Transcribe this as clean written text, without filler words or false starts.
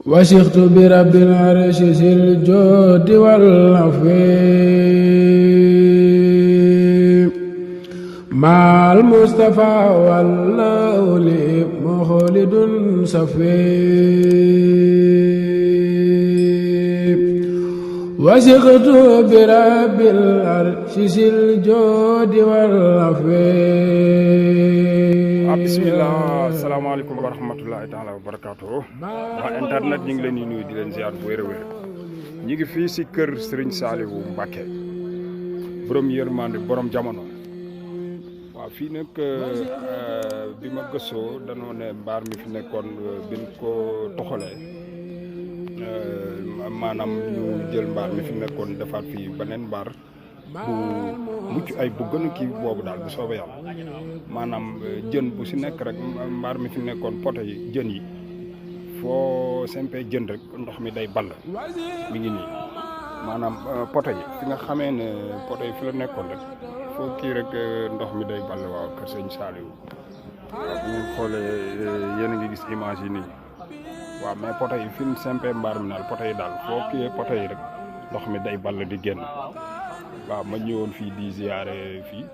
وثقت برب العرش ذي الجود والعفو مع المصطفى والأولي مخلد صفي وثقت برب العرش ذي الجود والعفو. bismillah, asalaamaaleykum wa rahmatullahi taala wa barakatuh. Waa internet ñu ngi leen di nuyu di leen ziar bu wér a wér. Ñu ngi fii si kër Serigne Saliou Mbacké borom yërmande borom jamono. Waaw fii nag bi ma gëstoo danoo ne mbaar mi fi nekkoon bi ñu ko toxalee maanaam ñu jël mbaar mi fi nekkoon defaat fii beneen mbaar bu mucc ay bu gën a kii boobu daal bu soobee yàlla maanaam jën bu si nekk rek mbaar mi fi nekkoon poto yi jën yi foo sempee jën rek ndox mi day ball mi ngi nii maanaam poto yi fi nga xamee ne poto yi fi la nekkoon rek foo kii rek ndox mi day ball. Waaw kër sëñ Saliou waaw bu ngeen xoolee yéen a ngi gis image yi nii waaw mais poto yi fi mu sempee mbaar mi daal poto yi daal foo kii poto yi rek ndox mi day ball di génn. Waaw ma ñëwoon fii di ziare fii